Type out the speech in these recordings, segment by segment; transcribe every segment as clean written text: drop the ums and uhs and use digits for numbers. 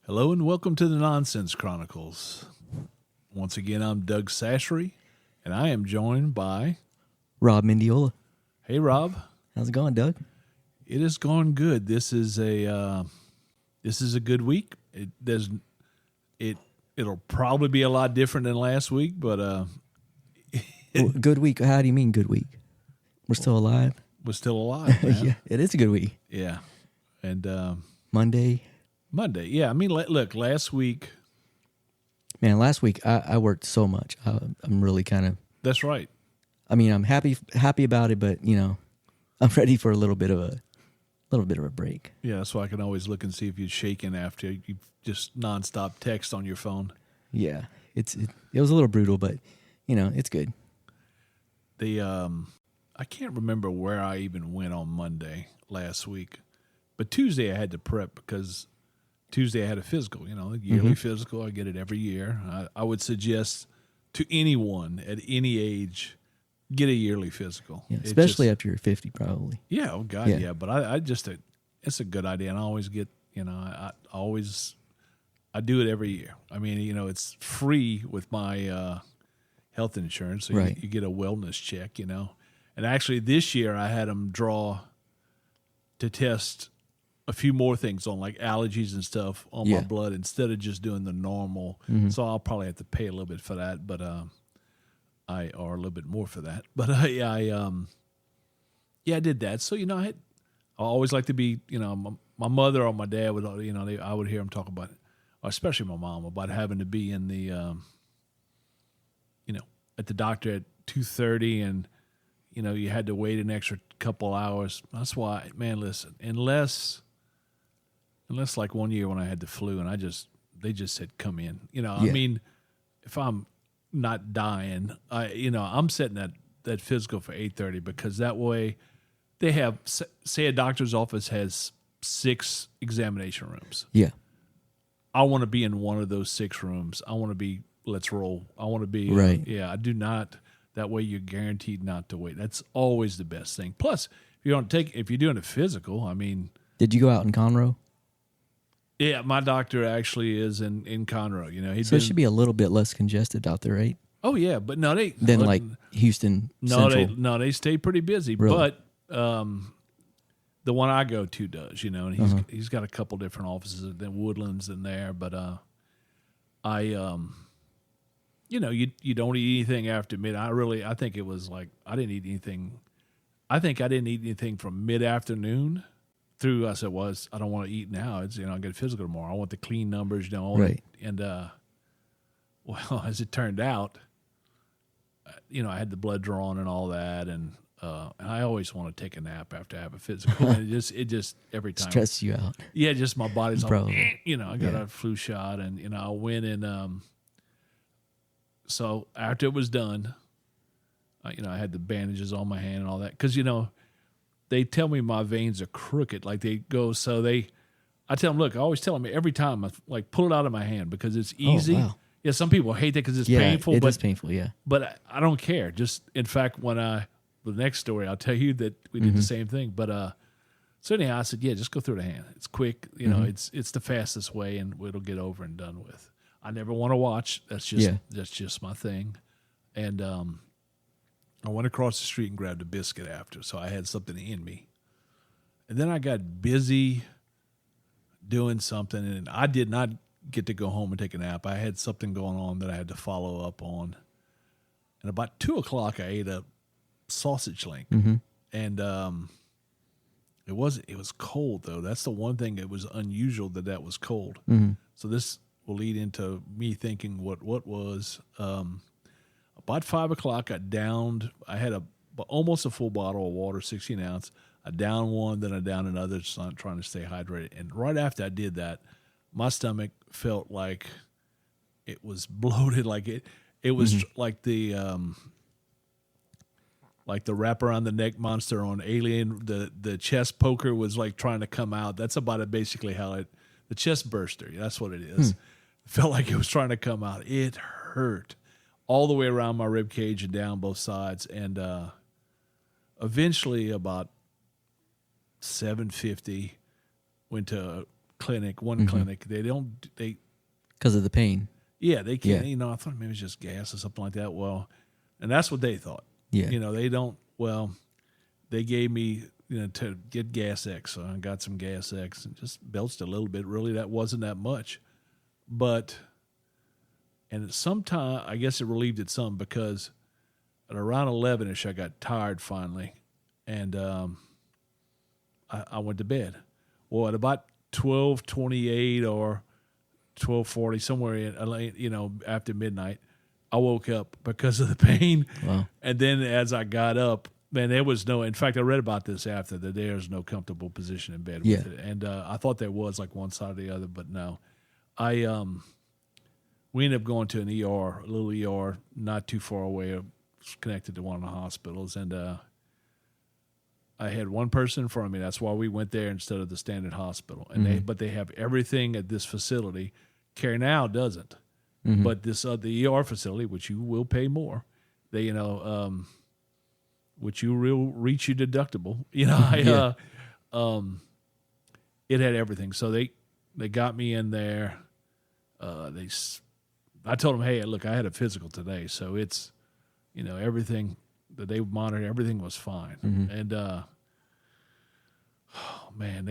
Hello and welcome to the Nonsense Chronicles. Once again, I'm Doug Sashery, and I am joined by... Rob Mendiola. Hey, Rob. How's it going, Doug? It is going good. This is a good week. It'll probably be a lot different than last week, but Well, good week. How do you mean good week? We're still alive? we're still alive, man. Yeah, it is a good week. Yeah. And Monday. Yeah. I mean, look, last week... Man, last week I worked so much. I'm really kind of... That's right. I mean, I'm happy about it, but, I'm ready for a little bit of a break. Yeah, so I can always look and see if you're shaking after you just nonstop text on your phone. Yeah, it was a little brutal, but, it's good. I can't remember where I even went on Monday last week, but Tuesday I had to prep because Tuesday I had a physical, a yearly physical. I get it every year. I would suggest to anyone at any age, get a yearly physical. Yeah, especially after you're 50, probably. Yeah, oh God, yeah. But I just, it's a good idea. And I always get, I do it every year. I mean, it's free with my health insurance. So right. you get a wellness check, And actually this year I had them draw to test a few more things on like allergies and stuff on my blood instead of just doing the normal. Mm-hmm. So I'll probably have to pay a little bit for that, but or a little bit more for that. But I did that. So I always like to be, my mother or my dad would, I would hear them talk about it, especially my mom, about having to be in the, at the doctor at 2:30 and you had to wait an extra couple hours. That's why, man, listen, unless like one year when I had the flu and they just said, come in, I mean, if I'm not dying, I'm setting that physical for 8:30 because that way they have, say a doctor's office has 6 examination rooms. Yeah. I want to be in one of those 6 rooms. I want to be, let's roll. I want to be, right. I do not. That way you're guaranteed not to wait. That's always the best thing. Plus, if you're doing a physical, I mean. Did you go out in Conroe? Yeah, my doctor actually is in Conroe. It should be a little bit less congested out there, right? Oh yeah, but no, like Houston. No, they stay pretty busy. Really? But the one I go to does, and he's got a couple different offices in Woodlands in there. But you don't eat anything after mid. I think it was like I didn't eat anything. I think I didn't eat anything from mid-afternoon through. I said, I don't want to eat now. It's I get a physical tomorrow. I want the clean numbers, right? And well, as it turned out, I had the blood drawn and all that, and I always want to take a nap after I have a physical. And it just every time stresses you out. Yeah, just my body's all, probably. I got a flu shot, and I went and so after it was done, I had the bandages on my hand and all that because they tell me my veins are crooked, like they go. So I tell them, look, I always tell them every time I like pull it out of my hand because it's easy. Oh, wow. Yeah, some people hate that because it's painful. It is painful, yeah. But I don't care. Just in fact, the next story, I'll tell you that we did the same thing. But so anyhow, I said, yeah, just go through the hand. It's quick. It's the fastest way, and it'll get over and done with. I never want to watch. That's just my thing. And I went across the street and grabbed a biscuit after, so I had something in me. And then I got busy doing something, and I did not get to go home and take a nap. I had something going on that I had to follow up on. And about 2:00, I ate a sausage link, and it was cold though. That's the one thing. It was unusual that was cold. So this will lead into me thinking what was about 5:00. I had almost a full bottle of water, 16 ounce. I downed one, then I downed another, just trying to stay hydrated. And right after I did that, my stomach felt like it was bloated, like it was like the wrap around the neck monster on Alien. The chest poker was like trying to come out. That's about it, basically the chest burster. That's what it is. It felt like it was trying to come out. It hurt all the way around my rib cage and down both sides. And eventually, about 7:50, went to clinic, one clinic. They don't, Because of the pain. yeah, they can't, Yeah. you know, I thought maybe it's just gas or something like that. Well, and that's what they thought. Yeah. You know, they don't, well, they gave me, you know, to get Gas X. So I got some Gas X and just belched a little bit. Really, that wasn't that much. But, and sometime, I guess it relieved it some because at around 11-ish, I got tired finally. And I went to bed. Well, at about 12:28 or 12:40, somewhere in, you know, after midnight, I woke up because of the pain. Wow. And then as I got up, man, there was no, in fact, I read about this after, that there's no comfortable position in bed with it. And I thought there was like one side or the other, but no. We ended up going to an ER, a little ER, not too far away, connected to one of the hospitals. And I had one person in front of me. That's why we went there instead of the standard hospital. And but they have everything at this facility. Care Now doesn't. But this the ER facility, which you will pay more, they, you know, which you will reach your deductible. You know, it had everything. So they got me in there. I told them, hey, look, I had a physical today, so it's, you know, everything that they monitored, everything was fine. And oh man,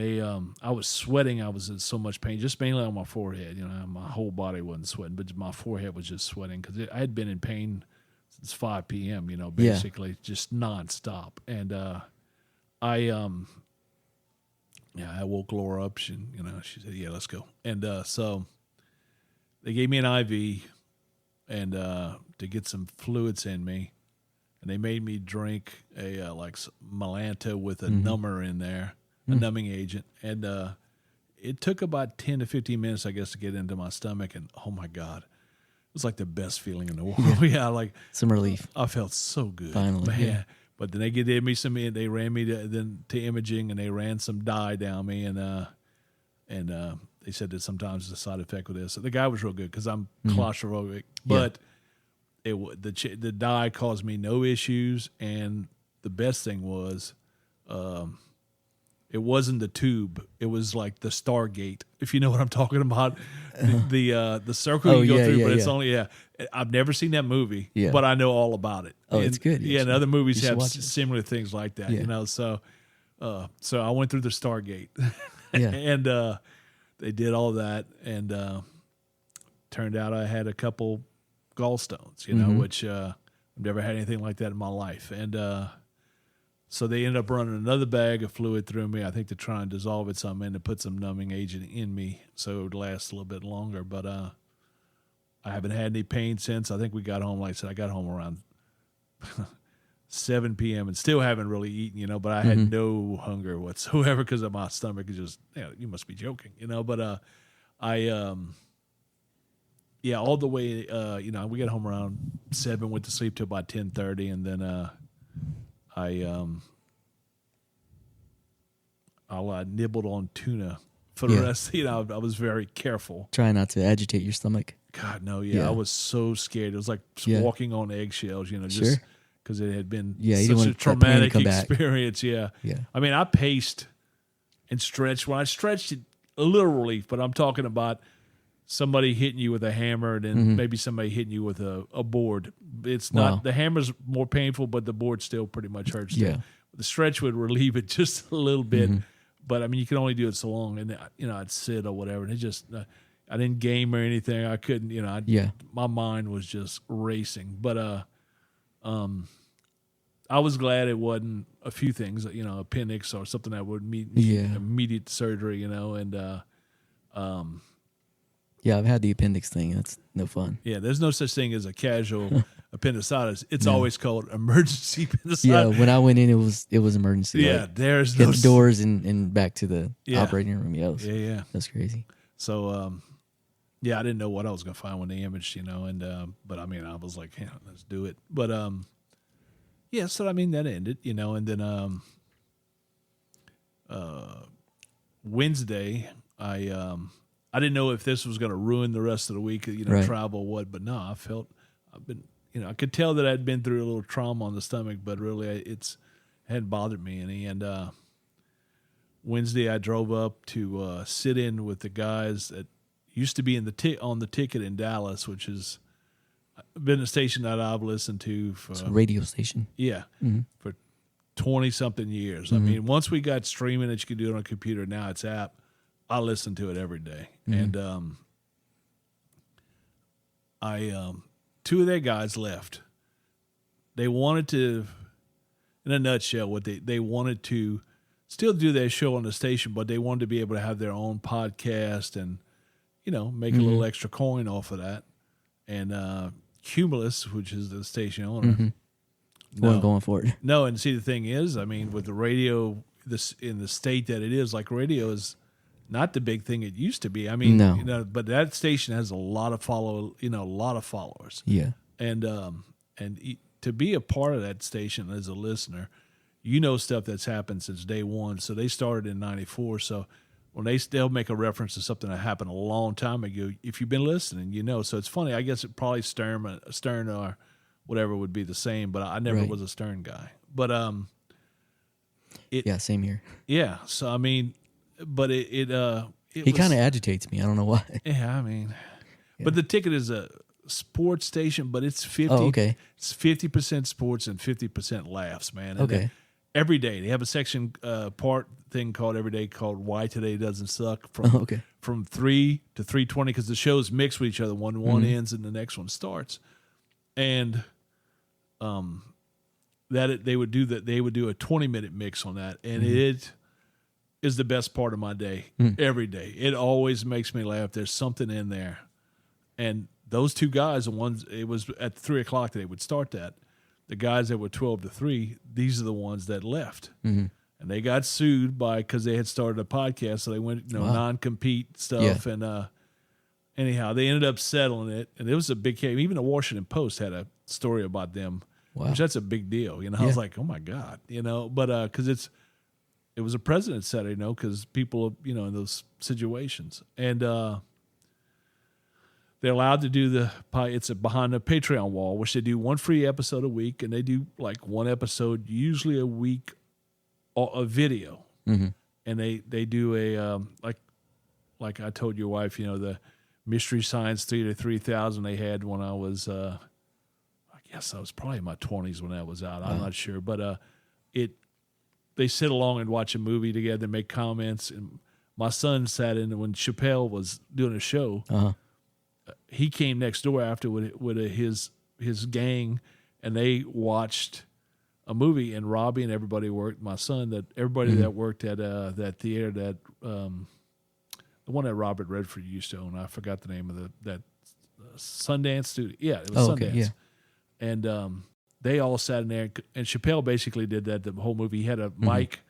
I was sweating. I was in so much pain, just mainly on my forehead. You know, my whole body wasn't sweating, but my forehead was just sweating because I had been in pain since 5 p.m. You know, basically just nonstop. And I woke Laura up. She said, "Yeah, let's go." And so they gave me an IV and to get some fluids in me, and they made me drink a like Mylanta with a number in there, a numbing agent, and it took about 10 to 15 minutes, I guess, to get into my stomach, and oh my God, it was like the best feeling in the world. Yeah, like some relief. I felt so good, Finally, man. yeah. But then they gave me some. They ran me to imaging, and they ran some dye down me, and they said that sometimes the side effect with this. So the guy was real good because I'm claustrophobic, but the dye caused me no issues, and the best thing was, it wasn't the tube. It was like the Stargate, if you know what I'm talking about. The circle you go through, but it's only I've never seen that movie, but I know all about it. Oh, it's good. Yeah, and other movies have watch it. similar things like that. You know, so I went through the Stargate, Yeah. and they did all that, and turned out I had a couple gallstones, you know, which I've never had anything like that in my life, and so they ended up running another bag of fluid through me, I think, to try and dissolve it some and to put some numbing agent in me so it would last a little bit longer. But I haven't had any pain since. I think we got home, like I said, I got home around 7 p.m. and still haven't really eaten, you know, but I had no hunger whatsoever because of my stomach is just, you must be joking, you know. But all the way, you know, we got home around 7, went to sleep till about 10:30, and then I nibbled on tuna for the rest. You know, I was very careful. Try not to agitate your stomach. God, no, I was so scared. It was like walking on eggshells, you know, just because it had been such a traumatic experience. Yeah. I mean, I paced and stretched. When I stretched, it a little relief, but I'm talking about somebody hitting you with a hammer and then maybe somebody hitting you with a board. It's not, the hammer's more painful, but the board still pretty much hurts. Yeah. The stretch would relieve it just a little bit, but I mean, you can only do it so long, and you know, I'd sit or whatever, and it just, I didn't game or anything. I couldn't, you know, my mind was just racing, but I was glad it wasn't a few things, you know, appendix or something that would need immediate surgery, you know, and yeah, I've had the appendix thing. That's no fun. Yeah, there's no such thing as a casual appendicitis. It's always called emergency appendicitis. Yeah, when I went in, it was emergency. Yeah, like, there's get no the doors and back to the operating room. Yeah, that's crazy. So, I didn't know what I was gonna find when they imaged, you know, and but I mean, I was like, yeah, let's do it. But so I mean, that ended, you know, and then Wednesday, I didn't know if this was going to ruin the rest of the week, you know, travel or what, but no, I've been, you know, I could tell that I'd been through a little trauma on the stomach, but really it hadn't bothered me any. And Wednesday I drove up to sit in with the guys that used to be in on the ticket in Dallas, which has been a station that I've listened to for It's a radio station. yeah, for 20-something years. I mean, once we got streaming that you can do it on a computer, now it's app, I listen to it every day. And two of their guys left. They wanted to, in a nutshell, what they wanted to still do their show on the station, but they wanted to be able to have their own podcast and, make a little extra coin off of that. And Cumulus, which is the station owner, Wasn't going for it. no. And see, the thing is, I mean, with the radio, in the state that it is, like radio is not the big thing it used to be. I mean, No. but that station has a lot of followers. Yeah. And to be a part of that station as a listener, stuff that's happened since day one. So they started in '94. So when they'll make a reference to something that happened a long time ago, if you've been listening, So it's funny. I guess it probably Stern or whatever would be the same, but I never was a Stern guy. But yeah, same here. yeah. So I mean, but He kind of agitates me. I don't know why. yeah. I mean, but the ticket is a sports station, but it's 50. Oh, okay. It's 50% sports and 50% laughs, man. And Okay. every day they have a section part thing called every day called Why Today Doesn't Suck from from 3 to 3:20 because the shows mix with each other. One ends and the next one starts, and they would do that. They would do a 20-minute mix on that, and it is the best part of my day every day. It always makes me laugh. There's something in there, and those two guys, the ones it was at 3 o'clock that they would start that. The guys that were 12 to 3, these are the ones that left. And they got sued because they had started a podcast, so they went non-compete stuff. And anyhow, they ended up settling it, and it was a big case. Even the Washington Post had a story about them, which that's a big deal. I was like, oh my God, but because it was a president said it, because people, in those situations. And they're allowed to do it's behind the Patreon wall, which they do one free episode a week, and they do like one episode, usually a week, a video. And they do a, like I told your wife, the Mystery Science Theater 3000 they had when I was, I guess I was probably in my 20s when that was out. I'm not sure. But they sit along and watch a movie together, make comments. And my son sat in when Chappelle was doing a show. He came next door after with his gang, and they watched a movie. And Robbie and everybody worked. My son, that worked at that theater, that the one that Robert Redford used to own. I forgot the name of that Sundance studio. Yeah, it was Sundance. Okay, yeah. And they all sat in there, and Chappelle basically did that the whole movie. He had a mic.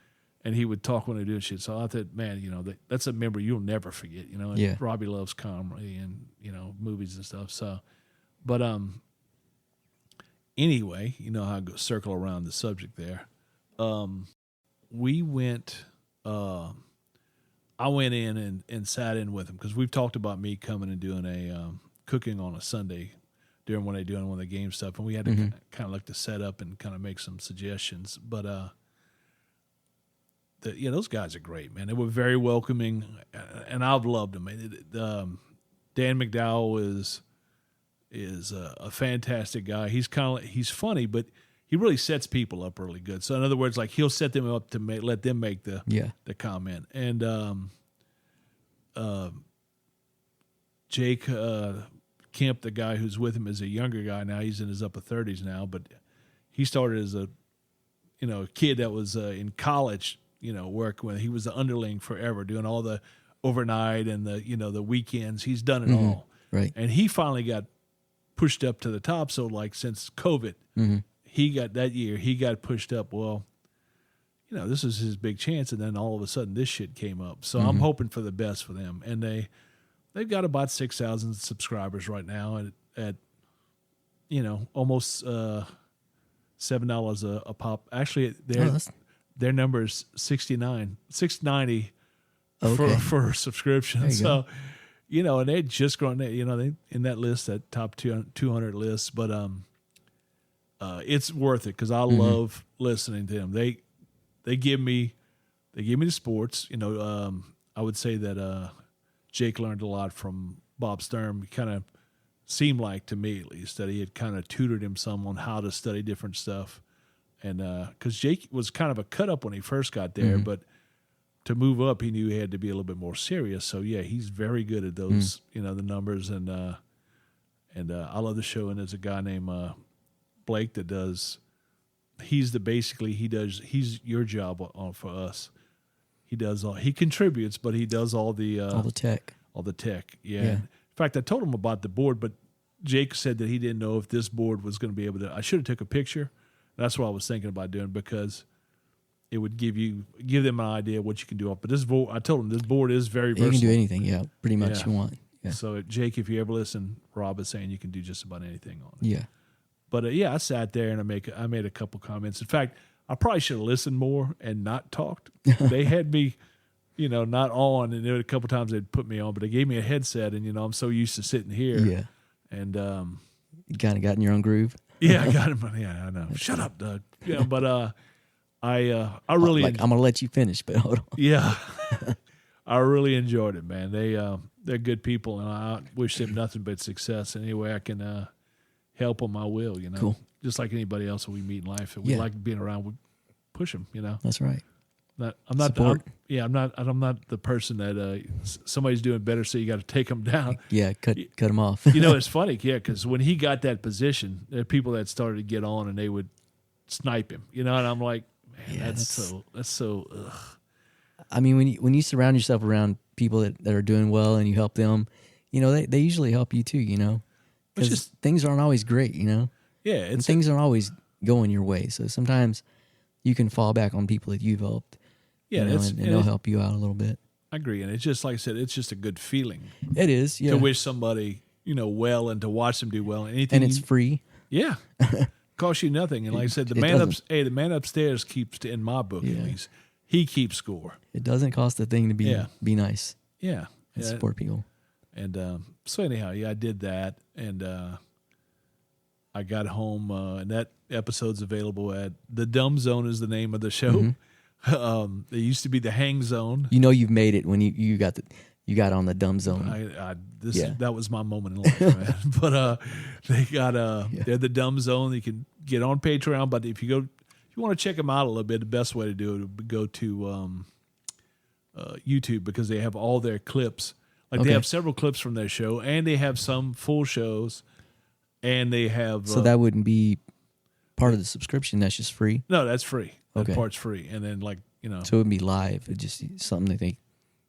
And he would talk when they do shit. So I thought, man, that's a member you'll never forget. And Robbie loves comedy and movies and stuff. So, but anyway, how I go circle around the subject there. We went. I went in and sat in with him because we've talked about me coming and doing a cooking on a Sunday during when they doing one of the game stuff, and we had to kind of look to set up and kind of make some suggestions, but. Those guys are great, man. They were very welcoming, and I've loved them. Dan McDowell is a fantastic guy. He's he's funny, but he really sets people up really good. So in other words, like he'll set them up to let them make the comment. And Jake Kemp, the guy who's with him, is a younger guy now. He's in his upper 30s now, but he started as a kid that was in college. Work when he was the underling forever, doing all the overnight and the weekends. He's done it all. Right. And he finally got pushed up to the top. So like since COVID, he got pushed up. Well, this is his big chance. And then all of a sudden this shit came up. So I'm hoping for the best for them. And they've got about 6,000 subscribers right now at almost $7 a pop. Actually, their number is $690 for a subscription. So, and they're just growing. They in that list, that top 200 lists. But it's worth it because I love listening to them. They give me they gave me the sports. I would say that Jake learned a lot from Bob Sturm. He kind of seemed like, to me at least, that he had kind of tutored him some on how to study different stuff. And because Jake was kind of a cut up when he first got there, but to move up, he knew he had to be a little bit more serious. So yeah, he's very good at those, the numbers. And I love the show. And there's a guy named Blake that does. He's your job for us. He contributes, but he does all the tech. All the tech, yeah. In fact, I told him about the board, but Jake said that he didn't know if this board was going to be able to. I should have took a picture. That's what I was thinking about doing, because it would give them an idea of what you can do. But this board, I told him, this board is very versatile. You can do anything, pretty much you want. Yeah. So Jake, if you ever listen, Rob is saying you can do just about anything on it. Yeah. But I sat there and I made a couple comments. In fact, I probably should have listened more and not talked. They had me, not on, and there were a couple times they'd put me on, but they gave me a headset, and I'm so used to sitting here. Yeah. And you kind of got in your own groove. Yeah, I got him. Yeah, I know. Shut up, Doug. Yeah, but I really I'm gonna let you finish, but hold on. Yeah, I really enjoyed it, man. They're good people, and I wish them nothing but success. Any way I can help them, I will. Cool. Just like anybody else that we meet in life, that we like being around. We push them. That's right. I'm not the person that somebody's doing better, so you got to take them down. Yeah, cut them off. It's funny, because when he got that position, there are people that started to get on and they would snipe him. And I'm like, man, that's so. Ugh. I mean, when you surround yourself around people that are doing well and you help them, they usually help you too. Because things aren't always great. Yeah, and things aren't always going your way. So sometimes you can fall back on people that you've helped. Yeah, and they'll help you out a little bit. I agree, and it's just like I said, it's just a good feeling. It is, yeah. To wish somebody, well, and to watch them do well, and it's free. Yeah, costs you nothing. And like I said, the man upstairs keeps, in my book at least, he keeps score. It doesn't cost a thing to be nice. Yeah, and support people. And so anyhow, I did that, and I got home, and that episode's available at The Dumb Zone is the name of the show. Mm-hmm. It used to be the Hang Zone. You've made it when you got on the Dumb Zone. That was my moment in life, man. But they got they're the Dumb Zone. You can get on Patreon, but if you want to check them out a little bit, the best way to do it would go to YouTube, because they have all their clips. They have several clips from their show, and they have some full shows, and they have. So that wouldn't be part of the subscription. That's just free. No, that's free. That part's free, and then So it would be live. It's just something that they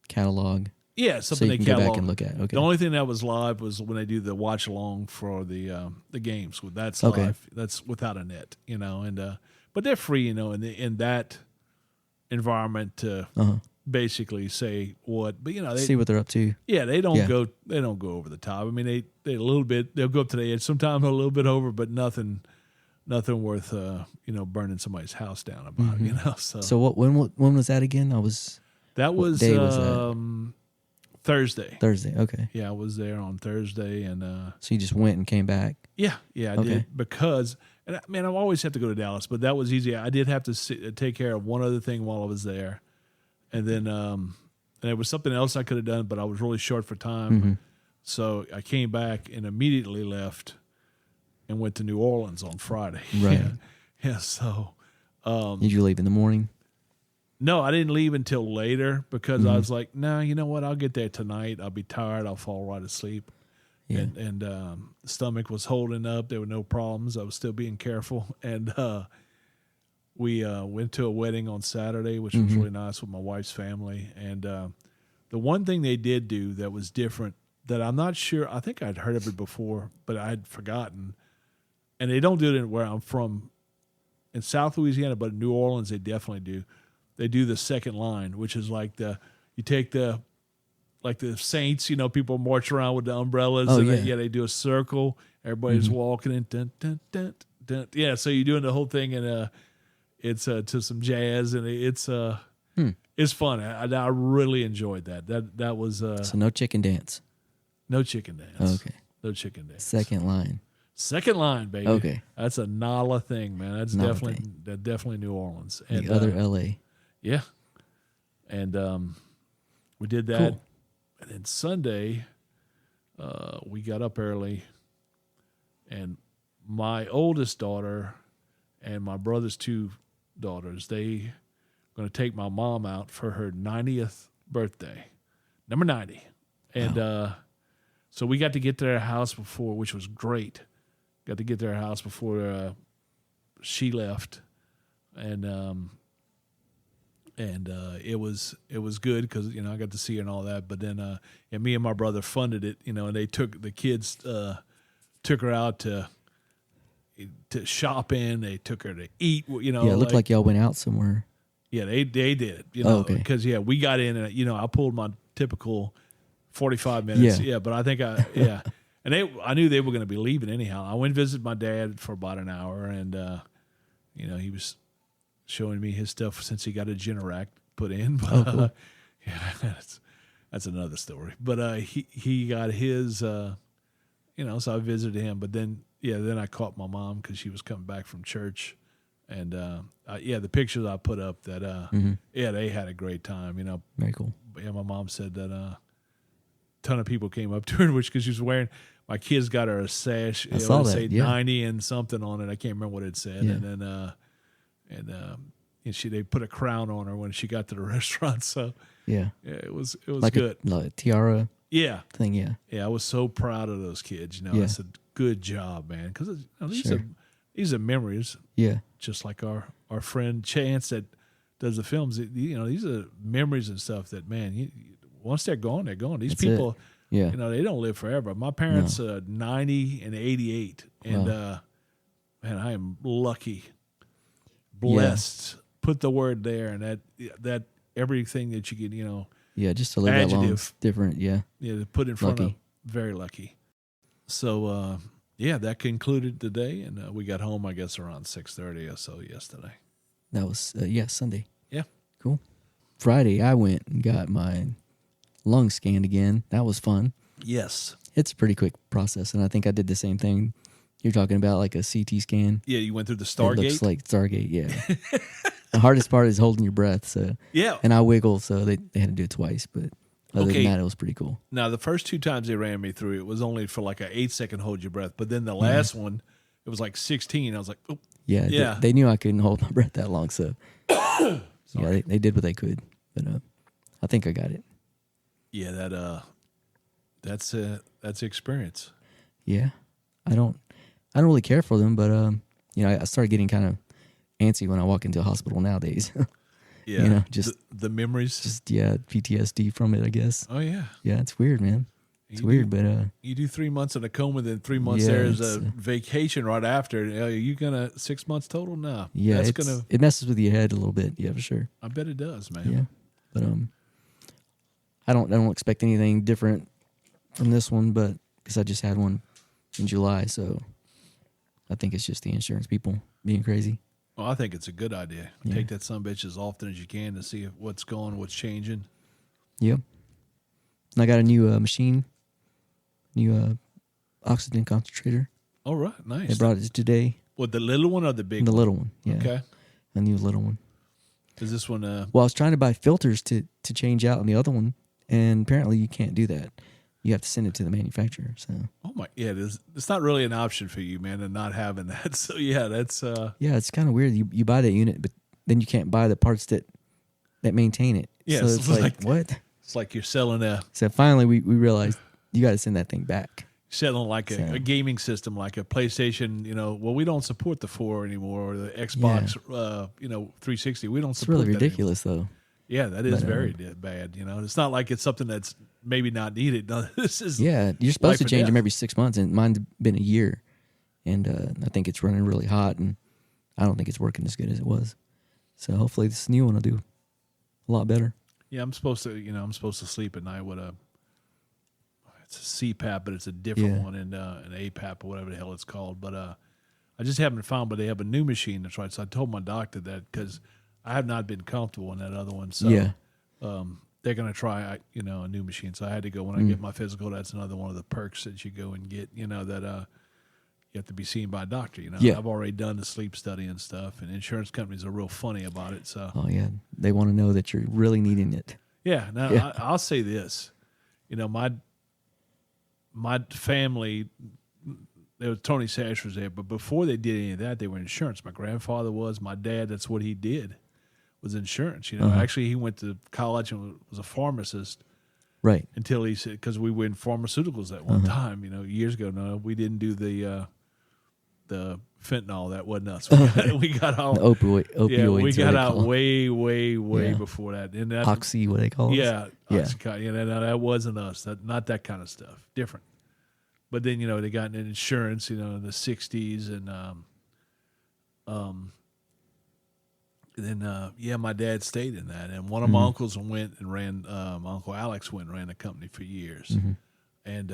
catalog. Yeah, something they catalog. Go back and look at. Okay. The only thing that was live was when they do the watch along for the games. That's live. That's without a net. And but they're free. In that environment to basically say what. But they see what they're up to. Yeah, they don't go. They don't go over the top. I mean, they a little bit. They'll go up to the edge. Sometimes a little bit over, but nothing worth burning somebody's house down about. Mm-hmm. So when was that again? That was Thursday. Okay. Yeah, I was there on Thursday, and so you just went and came back. Yeah, I did, because I always have to go to Dallas, but that was easy. I did have to take care of one other thing while I was there, and then and there was something else I could have done, but I was really short for time, so I came back and immediately left. And went to New Orleans on Friday. Right. Yeah. So, did you leave in the morning? No, I didn't leave until later, because I was like, no, you know what? I'll get there tonight. I'll be tired. I'll fall right asleep. Yeah. And the stomach was holding up. There were no problems. I was still being careful. And we went to a wedding on Saturday, which was really nice, with my wife's family. And the one thing they did do that was different, that I'm not sure, I think I'd heard of it before, but I'd forgotten. And they don't do it where I'm from in South Louisiana, but in New Orleans they definitely do. They do the second line, which is like you take the Saints, people march around with the umbrellas. Oh, and they do a circle. Everybody's walking in. Dun, dun, dun, dun. Yeah, so you're doing the whole thing, and it's to some jazz, and it's fun. I really enjoyed that. That was so no chicken dance. No chicken dance. Okay. No chicken dance. Second line. Second line, baby. Okay. That's a NOLA thing, man. That's definitely New Orleans. And the other LA. Yeah. And we did that. Cool. And then Sunday, we got up early, and my oldest daughter and my brother's two daughters, they going to take my mom out for her 90th birthday, number 90. And so we got to get to their house before, which was great. Got to get to their house before she left. And it was good because I got to see her and all that. But then and me and my brother funded it, and they took the kids took her out to shopping. They took her to eat. Yeah, it looked like y'all went out somewhere. Yeah, they did. Okay. Because we got in and I pulled my typical 45 minutes. Yeah. But I think and I knew they were going to be leaving anyhow. I went and visited my dad for about an hour, and he was showing me his stuff since he got a Generac put in. But, cool. Yeah, that's another story. But he got his, so I visited him. But then I caught my mom because she was coming back from church. And, the pictures I put up that, they had a great time, Very cool. Yeah, my mom said that a ton of people came up to her, because she was wearing, my kids got her a sash. I saw that, say yeah. 90 and something on it. I can't remember what it said. Yeah. And then, they put a crown on her when she got to the restaurant. So Yeah. it was Like good. a tiara Yeah. thing, yeah. Yeah. I was so proud of those kids. I Yeah. said, good job, man. Because Sure. these are memories, Yeah. just like our friend Chance that does the films. These are memories and stuff that, man, once they're gone, they're gone. These That's people, it. Yeah. they don't live forever. My parents, 90 and 88. And, Wow. man, I am lucky, blessed. Put the word there, and that everything that you can, Yeah, just to live that long Adjective. is different, yeah. to put in front Lucky. of very lucky. So, that concluded the day, and we got home, I guess, around 6:30 or so yesterday. That was, Sunday. Yeah. Cool. Friday, I went and got my lung scanned again. That was fun. Yes. It's a pretty quick process, and I think I did the same thing you're talking about, like a CT scan. Yeah, you went through the It Stargate. looks like Stargate, yeah. The hardest part is holding your breath, so. Yeah. And I wiggle, so they had to do it twice, but other Okay. than that, it was pretty cool. Now, the first two times they ran me through, it was only for like an 8-second hold your breath. But then the last one, it was like 16. I was like, oh, Yeah, Yeah. They knew I couldn't hold my breath that long, so. Yeah, they did what they could, but I think I got it. yeah, that's experience. Yeah, I don't really care for them, but I started getting kind of antsy when I walk into a hospital nowadays. Yeah. Just the memories. PTSD from it, I guess. Oh, yeah. Yeah, it's weird, man. It's You weird, do- but You do 3 months in a coma, then 3 months Yeah, there's it's, a vacation right after. Are you going to 6 months total? No. yeah, That's it's, going to, it messes with your head a little bit. Yeah, for sure. I bet it does, man. Yeah, but I don't expect anything different from this one, but because I just had one in July, so I think it's just the insurance people being crazy. Well, I think it's a good idea. Yeah. Take that sumbitch as often as you can to see what's going, what's changing. Yep. And I got a new machine, new oxygen concentrator. All right. Nice. They brought it today. What, the little one or the big The one? little one. Yeah. Okay. A new little one. Is this one, Well, I was trying to buy filters to change out on the other one, and apparently you can't do that. You have to send it to the manufacturer. So oh my, yeah, it's not really an option for you, man, and not having that. So yeah, that's, yeah, it's kind of weird. You buy that unit, but then you can't buy the parts that maintain it. Yeah, so it's it's like like- what? it's like you're selling So finally, we realized you got to send that thing back. like So- a gaming system, like a PlayStation, well, we don't support the 4 anymore, or the Xbox, 360. We don't It's support really that ridiculous, though. anymore. Yeah, that is But, very bad. It's not like it's something that's maybe not needed. No, this is, Yeah, you're supposed life to or change them death. every 6 months, and mine's been a year, and I think it's running really hot, and I don't think it's working as good as it was. So hopefully this new one will do a lot better. Yeah, I'm supposed to sleep at night with it's a CPAP, but it's a different Yeah. one, and an APAP or whatever the hell it's called. But I just haven't found. But they have a new machine that's right. So I told my doctor that because I have not been comfortable in that other one. So Yeah. they're gonna try a new machine. So I had to go when I get my physical. That's another one of the perks that you go and get. you have to be seen by a doctor. Yeah. I've already done the sleep study and stuff, and insurance companies are real funny about it. So Oh yeah, they want to know that you're really needing it. yeah, now Yeah. I'll say this, my family, there was Tony Sash was there, but before they did any of that, they were insurance. My grandfather was, my dad, that's what he did, was insurance. Actually, he went to college and was a pharmacist Right. until he said, because we were in pharmaceuticals at one time, years ago. No, we didn't do the fentanyl. That wasn't us. We got out. The opioids. Yeah, we what got they out call 'em. way Yeah. before that. And that, Oxy, what they call it. yeah, Yeah. Oxycontin. Yeah, that wasn't us. Not that kind of stuff. Different. But then they got into insurance, in the '60s, and then my dad stayed in that, and one of my uncles went and ran. My uncle Alex went and ran the company for years, and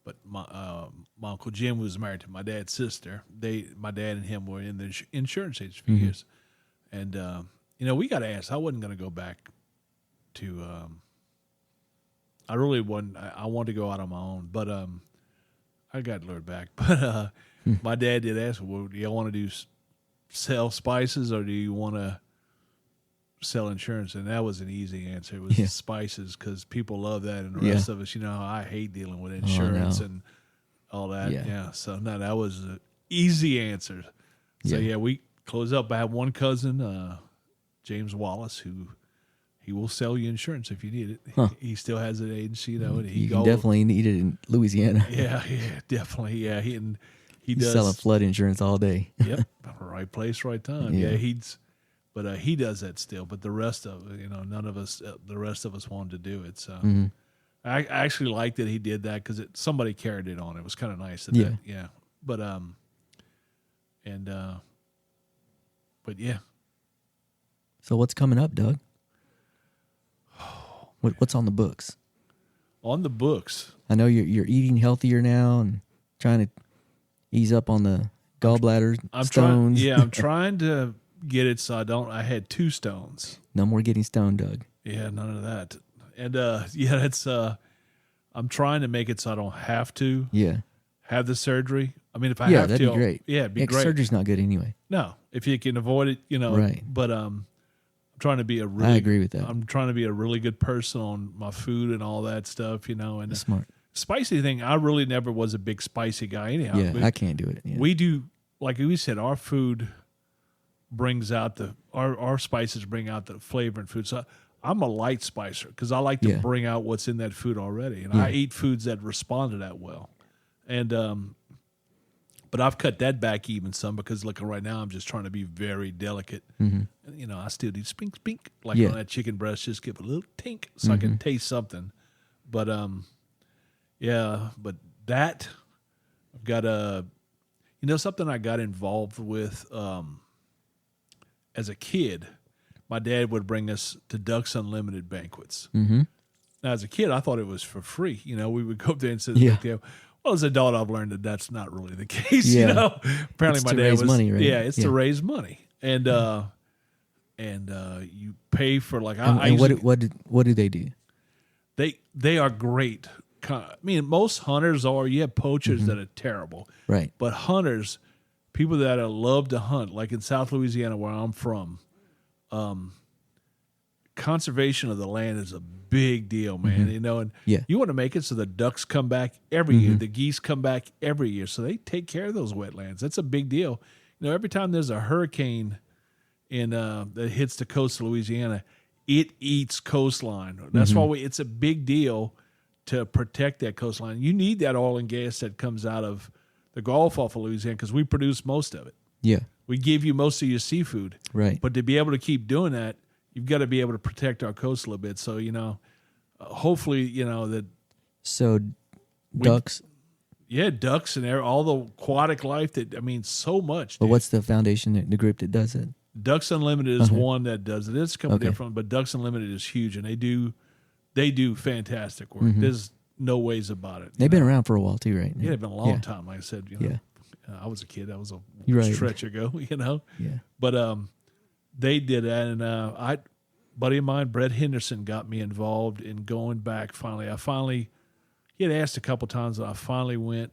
but my uncle Jim was married to my dad's sister. My dad and him were in the insurance agency for years, and we got asked. I wasn't going to go back to. I really wasn't. I wanted to go out on my own, but I got lured back. But my dad did ask, "Well, do you want to sell spices, or do you want to sell insurance?" And that was an easy answer. It was spices, because people love that, and the rest of us, I hate dealing with insurance and all that. Yeah. So no, that was an easy answer. So we close up. I have one cousin, James Wallace, who. He will sell you insurance if you need it. Huh. He still has an agency, and You can definitely need it in Louisiana. Yeah, definitely. Yeah, he He's does selling flood insurance all day. Yep, right place, right time. Yeah. Yeah, he does that still. But the rest of none of us, the rest of us wanted to do it. So I actually liked that he did that, because somebody carried it on. It was kind of nice. Yeah. But but yeah. So what's coming up, Doug? What's on the books? On the books, I know you're eating healthier now and trying to ease up on the gallbladder stones. I'm trying to get it so I had 2 stones. No more getting stoned, Doug. Yeah, none of that. And that's I'm trying to make it so I don't have to have the surgery. I mean, if I have to, that'd be great. Yeah, it'd be great. Surgery's not good anyway. No, if you can avoid it, Right. But I'm trying to be I agree with that. I'm trying to be a really good person on my food and all that stuff, and That's smart. spicy thing. I really never was a big spicy guy anyhow. Yeah, But I can't do it. Yeah. we do, like we said, our food brings out our spices bring out the flavor in food. So I'm a light spicer, because I like to bring out what's in that food already, and I eat foods that respond to that well. And but I've cut that back even some, because looking right now, I'm just trying to be very delicate. And, I still do spink, like on that chicken breast, just give a little tink so I can taste something. But but that I've got something I got involved with as a kid. My dad would bring us to Ducks Unlimited banquets. Mm-hmm. Now, as a kid, I thought it was for free. We would go up there and sit. Well, as an adult, I've learned that that's not really the case. Yeah. Apparently, It's my to dad raise was money, right? Yeah, it's to raise money, and you pay for like. I And usually, what do they do? they are great. I mean, most hunters are. You have poachers that are terrible, Right. but hunters, people that love to hunt, like in South Louisiana where I'm from, conservation of the land is a big deal, man. And you want to make it so the ducks come back every year, the geese come back every year, so they take care of those wetlands. That's a big deal. Every time there's a hurricane that hits the coast of Louisiana, it eats coastline. That's why it's a big deal to protect that coastline. You need that oil and gas that comes out of the Gulf off of Louisiana, because we produce most of it. Yeah. We give you most of your seafood. Right. But to be able to keep doing that, you've got to be able to protect our coast a little bit. So, hopefully, that. So ducks. Ducks and all the aquatic life so much. But Dude. what's the foundation, the group that does it? Ducks Unlimited is one that does it. It's a couple different, but Ducks Unlimited is huge, and they do fantastic work. There's no ways about it. They've been around for a while too, right? Yeah, they've been a long time. Like I said, I was a kid. That was a stretch ago, Yeah. But they did that, and buddy of mine, Brett Henderson, got me involved in going back. Finally, he had asked a couple times, and I finally went,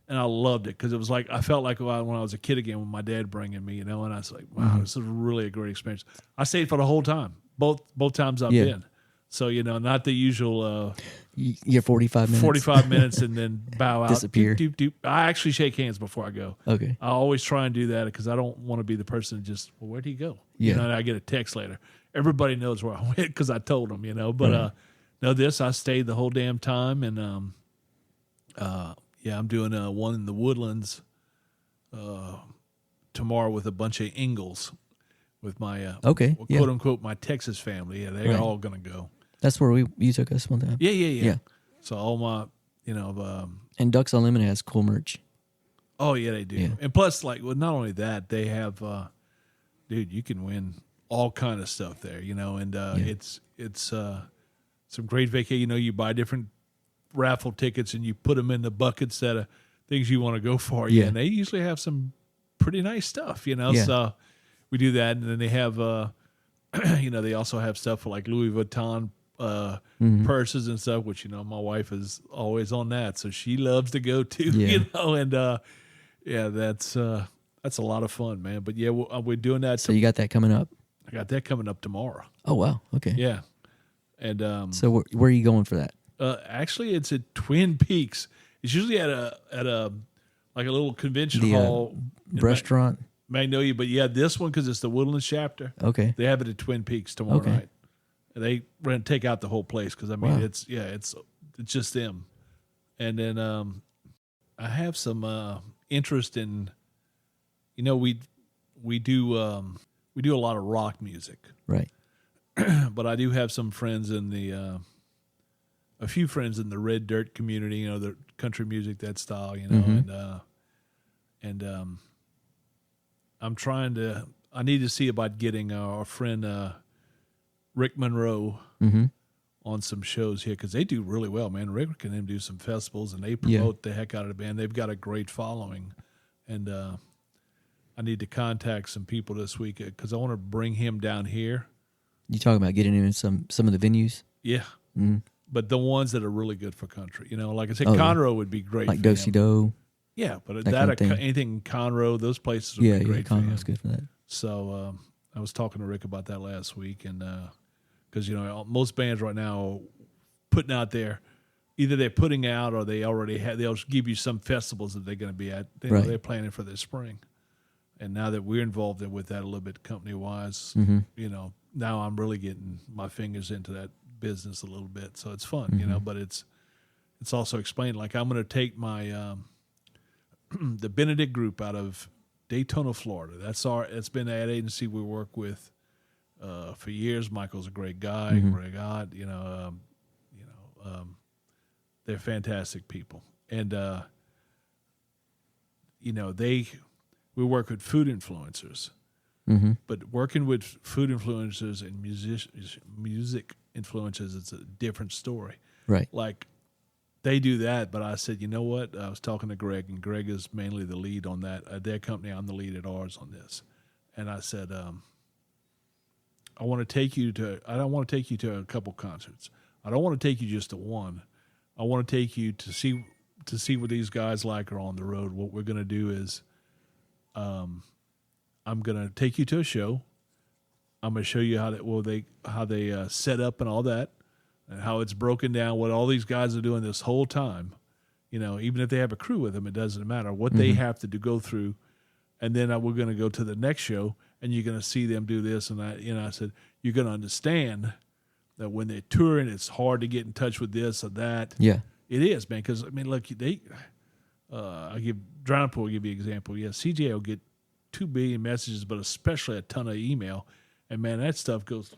And I loved it because it was like I felt like when I was a kid again with my dad bringing me, and I was like, wow, this is really a great experience. I stayed for the whole time, both times I've been. So not the usual You're 45 minutes. 45 minutes and then bow out. Disappear. Doop, doop, doop. I actually shake hands before I go. Okay. I always try and do that because I don't want to be the person that just, well, where'd he go? Yeah. And I get a text later. Everybody knows where I went because I told them, But I stayed the whole damn time. And I'm doing one in the Woodlands tomorrow with a bunch of Ingles with my quote unquote my Texas family. Yeah, they're all gonna go. That's where you took us one time. Yeah. So all my and Ducks Unlimited has cool merch. Oh yeah, they do. Yeah. And plus, not only that, they have, dude, you can win all kind of stuff there, and it's some great vacation. You buy different raffle tickets and you put them in the buckets that are things you want to go for. Yeah, and they usually have some pretty nice stuff, So we do that, and then they have, they also have stuff for like Louis Vuitton purses and stuff, which my wife is always on that, so she loves to go too. And that's a lot of fun, man. But yeah, we're doing that. So you got that coming up? I got that coming up tomorrow. Oh wow, okay. Yeah, and so where are you going for that? Actually, it's at Twin Peaks. It's usually at a like a little convention hall restaurant. Magnolia, but this one because it's the Woodlands chapter. Okay, they have it at Twin Peaks tomorrow night. And they run take out the whole place because it's just them. And then I have some interest in, we do a lot of rock music, right? But I do have some friends in a few friends in the Red Dirt community, the country music, that style, and I'm trying to. I need to see about getting our friend Rick Monroe on some shows here because they do really well, man. Rick and them do some festivals and they promote the heck out of the band. They've got a great following, and I need to contact some people this week because I want to bring him down here. You talking about getting him in some of the venues? Yeah, but the ones that are really good for country, like I said, Conroe would be great, like Do-Si-Do. Yeah, but anything Conroe, those places would be great. Conroe's good for that. So I was talking to Rick about that last week, and because most bands right now are putting out there, either they're putting out or they already have. They'll give you some festivals that they're going to be at. They're planning for this spring, and now that we're involved with that a little bit company wise, now I'm really getting my fingers into that business a little bit. So it's fun, But it's also explained. Like I'm going to take my the Benedict Group out of Daytona, Florida. It's been an ad agency we work with for years. Michael's a great guy, Greg Ott, they're fantastic people. And we work with food influencers. But working with food influencers and music influencers, it's a different story. Right. Like they do that, but I said, you know what? I was talking to Greg, and Greg is mainly the lead on that. At their company, I'm the lead at ours on this. And I said, I don't want to take you to a couple concerts. I don't want to take you just to one. I want to take you to see what these guys like are on the road. What we're going to do is, I'm going to take you to a show. I'm going to show you how they set up and all that, and how it's broken down, what all these guys are doing this whole time. Even if they have a crew with them, it doesn't matter what they have to go through. And then we're going to go to the next show, and you're going to see them do this and that. I said, you're going to understand that when they're touring, it's hard to get in touch with this or that. Yeah. It is, man, because, look, I'll give Drowning Pool, give you an example. Yeah, CJ will get 2 billion messages, but especially a ton of email. And, man, that stuff goes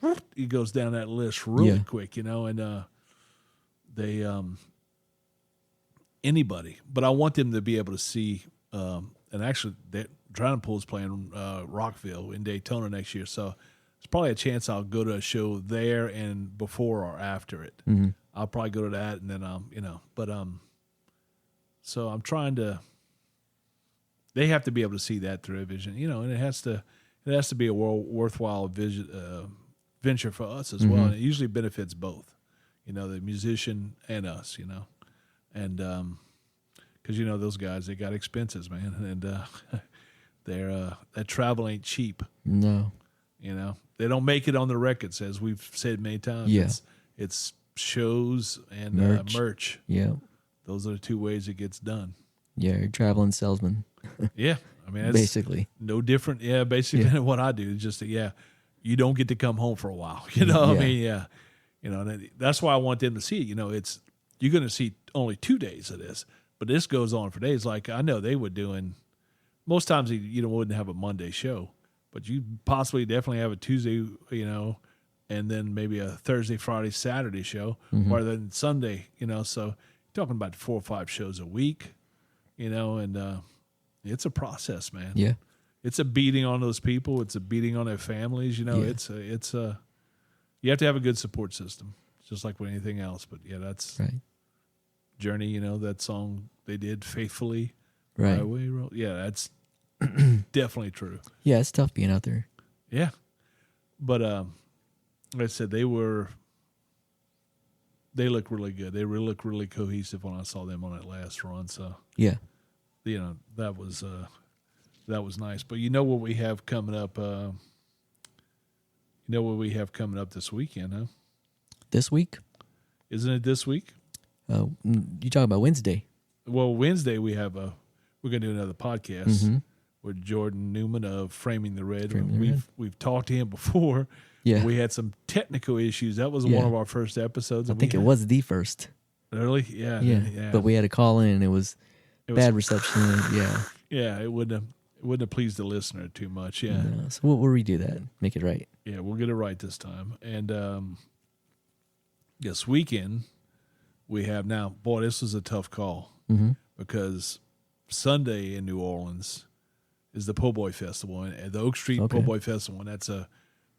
down that list really quick, and they anybody. But I want them to be able to see, and actually that Drowning Pool is playing Rockville in Daytona next year, so there's probably a chance I'll go to a show there and before or after it. I'll probably go to that, and then so I'm trying to. They have to be able to see that through a vision, and it has to be a worthwhile venture for us as well. And it usually benefits both, the musician and us, and because those guys, they got expenses, man, and that travel ain't cheap. No. They don't make it on the records, as we've said many times. Yeah. It's shows and merch. Yeah. Those are the two ways it gets done. Yeah, you're a traveling salesman. Yeah, I mean, that's basically no different. Yeah, basically than what I do. It's just you don't get to come home for a while. I mean, that's why I want them to see it. You're going to see only 2 days of this, but this goes on for days. Like I know they were doing. Most times you wouldn't have a Monday show, but you possibly definitely have a Tuesday, and then maybe a Thursday, Friday, Saturday show, rather than Sunday. So you're talking about 4 or 5 shows a week. And it's a process, man. Yeah. It's a beating on those people. It's a beating on their families. It's you have to have a good support system, just like with anything else. But yeah, that's right. Journey. That song they did, Faithfully. Right. Highway Road. Yeah, that's definitely true. Yeah, it's tough being out there. Yeah, but like I said, they look really good. They look really cohesive when I saw them on that last run. So yeah, that was nice. But what we have coming up? What we have coming up this weekend, huh? This week? Isn't it this week? You talking about Wednesday? Well, Wednesday we're going to do another podcast with Jordan Newman of Framing the Red. We've talked to him before. Yeah. We had some technical issues. That was one of our first episodes. I think it was the first. Really? Yeah. But we had to call in, and it was bad reception. Yeah. Yeah, it wouldn't have pleased the listener too much. Yeah. No, so we'll redo that. Make it right. Yeah, we'll get it right this time. And this weekend we have now. Boy, this was a tough call because Sunday in New Orleans is the Po' Boy Festival and the Oak Street Po' Boy Festival, and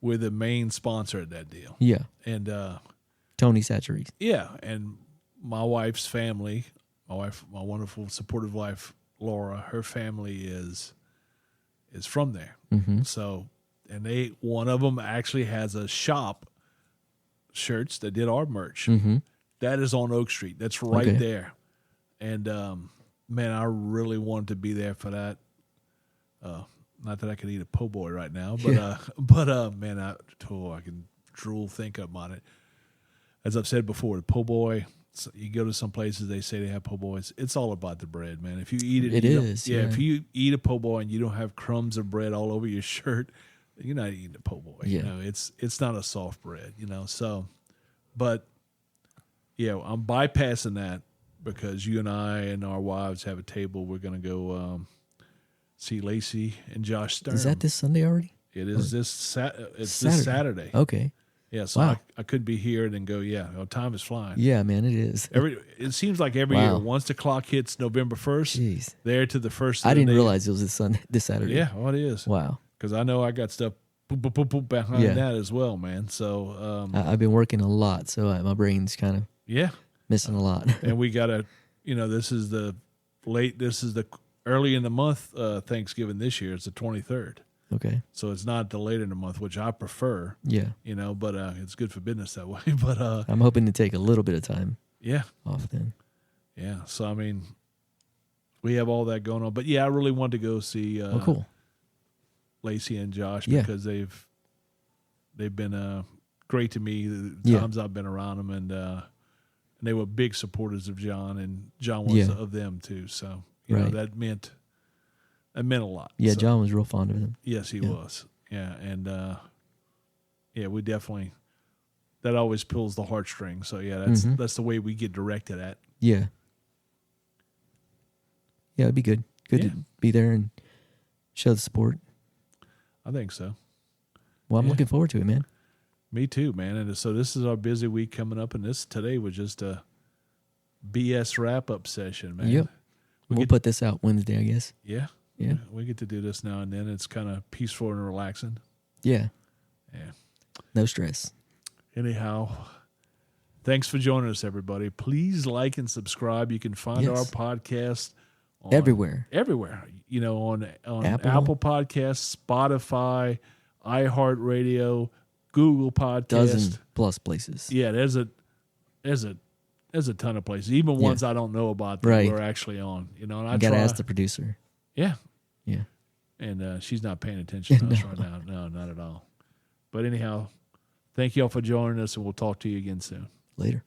we're the main sponsor of that deal. Yeah. And Tony Satcheries. Yeah, and my wife's family, my wonderful supportive wife Laura, her family is from there. So, and one of them actually has a shop, shirts that did our merch. That is on Oak Street. That's right there. And man, I really wanted to be there for that. Not that I could eat a po' boy right now, but man, I can drool think up on it. As I've said before, the po' boy. You go to some places, they say they have po' boys. It's all about the bread, man. If you eat it, if you eat a po' boy and you don't have crumbs of bread all over your shirt, you're not eating a po' boy. Yeah. It's not a soft bread. So, but yeah, I'm bypassing that because you and I and our wives have a table. We're gonna go see Lacey and Josh Stern. Is that this Sunday already? It is this Saturday. Okay. Yeah, so I could be here and then go, time is flying. Yeah, man, it is. It seems like every year, once the clock hits November 1st, there to the first. I didn't realize it was this Saturday. Yeah, well, it is. Wow. Because I know I got stuff behind that as well, man. So I've been working a lot, so my brain's kind of missing a lot. And we got this is the early in the month Thanksgiving this year. It's the 23rd. Okay. So it's not the later in the month, which I prefer. Yeah. But it's good for business that way. But I'm hoping to take a little bit of time. Yeah. Off then. Yeah. So I mean, we have all that going on. But yeah, I really wanted to go see cool. Lacey and Josh because they've been great to me the times I've been around them, and they were big supporters of John, and John was of them too. So you know that meant a lot. Yeah, so, John was real fond of him. Yes, he was. Yeah, and we definitely that always pulls the heartstrings. So yeah, that's the way we get directed at. Yeah. Yeah, it'd be good. Good to be there and show the support. I think so. Well, I'm looking forward to it, man. Me too, man. And so this is our busy week coming up, and today was just a BS wrap-up session, man. Yep. We'll put this out Wednesday, I guess. Yeah. Yeah. We get to do this now and then. It's kind of peaceful and relaxing. Yeah. Yeah. No stress. Anyhow, thanks for joining us, everybody. Please like and subscribe. You can find our podcast everywhere. You know, on Apple Podcasts, Spotify, iHeartRadio, Google Podcasts. Dozen plus places. Yeah, there's There's a ton of places, even ones I don't know about that Right. we're actually on. You know, and I You got to try. ask the producer. Yeah, Yeah. and she's not paying attention to us right now. No, not at all. But anyhow, thank you all for joining us, and we'll talk to you again soon. Later.